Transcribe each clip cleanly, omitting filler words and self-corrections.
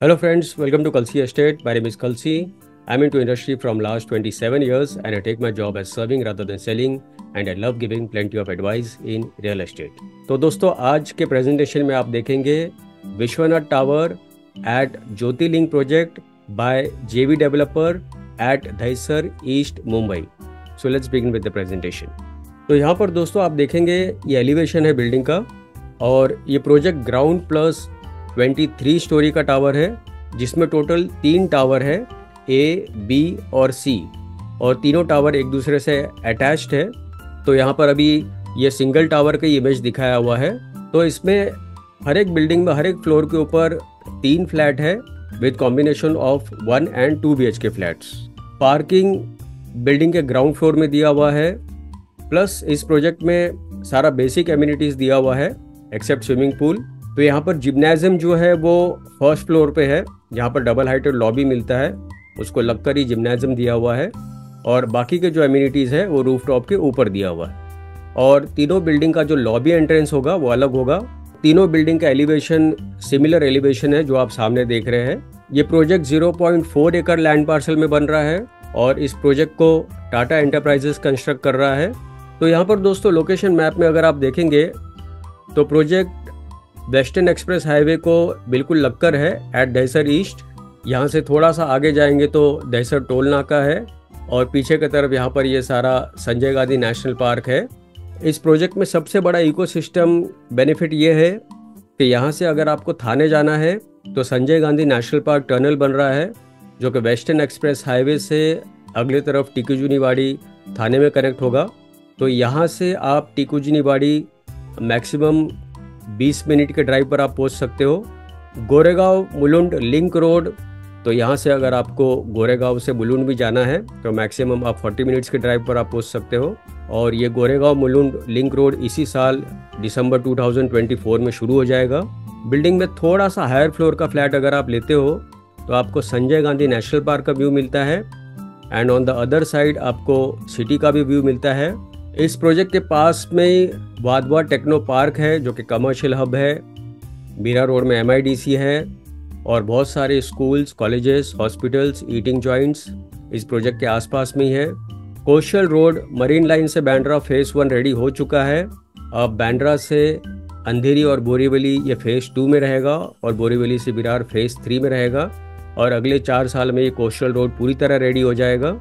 Hello friends, welcome to Kalsi Estate. My name is Kalsi. I'm into industry from last 27 years and I take my job as serving rather than selling and I love giving plenty of advice in real estate. तो दोस्तों आज के presentation में आप देखेंगे Vishwanath tower at Jyoti link project by JV developer at Dahisar east Mumbai. So let's begin with the presentation. तो यहाँ पर दोस्तों आप देखेंगे ये एलिवेशन है बिल्डिंग का और ये प्रोजेक्ट ग्राउंड प्लस 23 स्टोरी का टावर है जिसमें टोटल 3 टावर है ए, बी और सी और तीनों टावर एक दूसरे से अटैच्ड है. तो यहाँ पर अभी ये सिंगल टावर का इमेज दिखाया हुआ है. तो इसमें हर एक बिल्डिंग में हर एक फ्लोर के ऊपर 3 फ्लैट है with combination of 1 and 2 BHK flats. Parking building के ग्राउंड फ्लोर में दिया हुआ है प्लस इस प्रोजेक्ट में सारा बेसिक एमिनिटीज दिया हुआ है एक्सेप्ट स्विमिंग पूल. तो यहाँ पर जिम्नाजियम जो है वो फर्स्ट फ्लोर पे है जहाँ पर डबल हाइटेड लॉबी मिलता है उसको लगकर ही जिम्नाजियम दिया हुआ है और बाकी के जो एमिनिटीज़ है वो रूफटॉप के ऊपर दिया हुआ है. और तीनों बिल्डिंग का जो लॉबी एंट्रेंस होगा वो अलग होगा. तीनों बिल्डिंग का एलिवेशन सिमिलर एलिवेशन है जो आप सामने देख रहे हैं. ये प्रोजेक्ट 0.4 एकड़ लैंड पार्सल में बन रहा है और इस प्रोजेक्ट को टाटा एंटरप्राइजेस कंस्ट्रक्ट कर रहा है. तो यहाँ पर दोस्तों लोकेशन मैप में अगर आप देखेंगे तो प्रोजेक्ट वेस्टर्न एक्सप्रेस हाईवे को बिल्कुल लगकर है एट दहिसर ईस्ट. यहाँ से थोड़ा सा आगे जाएंगे तो दहिसर टोल नाका है और पीछे की तरफ यहाँ पर ये सारा संजय गांधी नेशनल पार्क है. इस प्रोजेक्ट में सबसे बड़ा इकोसिस्टम बेनिफिट ये है कि यहाँ से अगर आपको थाने जाना है तो Sanjay Gandhi national park tunnel बन रहा है जो कि वेस्टर्न एक्सप्रेस हाईवे से अगले तरफ टिकुजुनीवाड़ी थाने में कनेक्ट होगा. तो यहाँ से आप टिकुजुनीवाड़ी मैक्सिमम 20 मिनट के ड्राइव पर आप पहुंच सकते हो. गोरेगांव मुलुंड लिंक रोड, तो यहाँ से अगर आपको गोरेगांव से मुलुंड भी जाना है तो मैक्सिमम आप 40 मिनट्स के ड्राइव पर आप पहुंच सकते हो. और ये गोरेगांव मुलुंड लिंक रोड इसी साल दिसंबर 2024 में शुरू हो जाएगा. बिल्डिंग में थोड़ा सा हायर फ्लोर का फ्लैट अगर आप लेते हो तो आपको संजय गांधी नेशनल पार्क का व्यू मिलता है and on the other side आपको सिटी का भी व्यू मिलता है. इस प्रोजेक्ट के पास में ही वाधवा टेक्नो पार्क है जो कि कमर्शियल हब है. मीरा रोड में MIDC है और बहुत सारे schools, colleges, hospitals, eating joints इस प्रोजेक्ट के आसपास में ही है. कोस्टल रोड मरीन लाइन से बांद्रा फेज 1 रेडी हो चुका है. अब बांद्रा से अंधेरी और बोरीवली ये फेज 2 में रहेगा और बोरीवली से विरार फेज 3 में रहेगा और अगले 4 साल में ये कोस्टल रोड पूरी तरह रेडी हो जाएगा.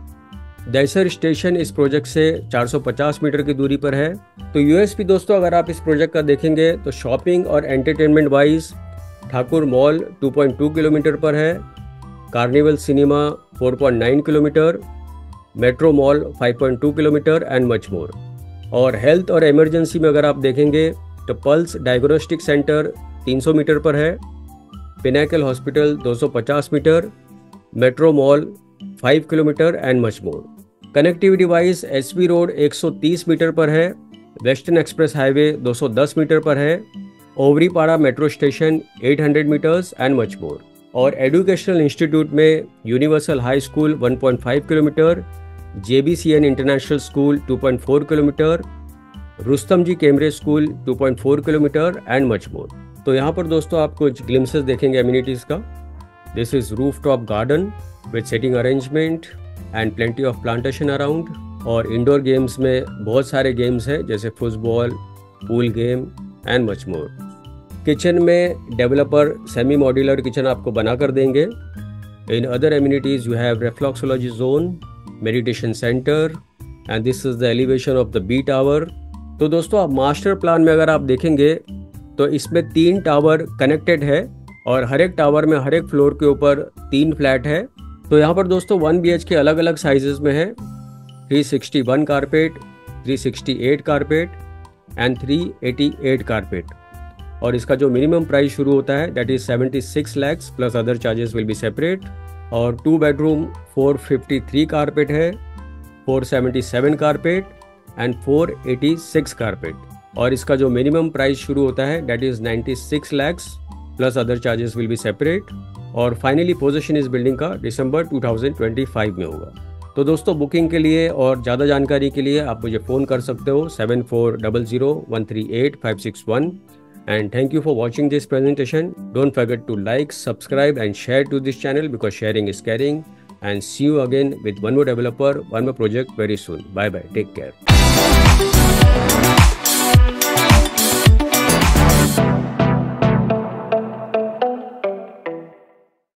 दहिसर स्टेशन इस प्रोजेक्ट से 450 मीटर की दूरी पर है. तो USP दोस्तों अगर आप इस प्रोजेक्ट का देखेंगे तो शॉपिंग और entertainment wise Thakur mall 2.2 kilometre पर है, carnival cinema 4.9 kilometre, metro mall 5.2 kilometre and much more. और हेल्थ और इमरजेंसी में अगर आप देखेंगे तो पल्स डायग्नोस्टिक सेंटर 300 मीटर पर है, pinnacle hospital 250 metre, metro mall 5 kilometre and much more. Connectivity wise SV road 130 metre पर है, वेस्टर्न एक्सप्रेस हाईवे 210 मीटर पर है, Ovaripada metro station 800 metres and much more. और एजुकेशनल इंस्टीट्यूट में universal high school 1.5 kilometre, JBCN international school 2.4 kilometre, Rustomjee कैमरे school 2.4 kilometre and much more. तो यहाँ पर दोस्तों आप कुछ ग्लिम्सेस देखेंगे एमिनिटीज़ का. This is roof top garden with setting arrangement and plenty of plantation around. और इंडोर गेम्स में बहुत सारे गेम्स हैं जैसे football, pool game and much more. Kitchen में डेवलपर सेमी मॉड्यूलर किचन आपको बना कर देंगे. In other amenities you have reflexology zone, meditation centre and this is the elevation of the B tower. तो दोस्तों आप मास्टर प्लान में अगर आप देखेंगे तो इसमें 3 टावर कनेक्टेड है और हर एक टावर में हर एक फ्लोर के ऊपर 3 फ्लैट है. तो यहाँ पर दोस्तों 1 BHK अलग अलग साइजेस में है, 361 कारपेट, 368 कारपेट एंड 388 कारपेट. और इसका जो मिनिमम प्राइस शुरू होता है that is 76 lakhs plus other charges will be separate. और 2 बेडरूम 453 कारपेट है, 477 कारपेट एंड 486 कारपेट. और इसका जो मिनिमम प्राइस शुरू होता है that is 96 lakhs plus other charges will be separate. और फाइनली पोजीशन इस बिल्डिंग का दिसंबर 2025 में होगा. तो दोस्तों बुकिंग के लिए और ज़्यादा जानकारी के लिए आप मुझे फ़ोन कर सकते हो 7400138561. And thank you for watching this presentation. Don't forget to like, subscribe and share to this channel because sharing is caring. And see you again with one more developer, one more project very soon. Bye bye. Take care.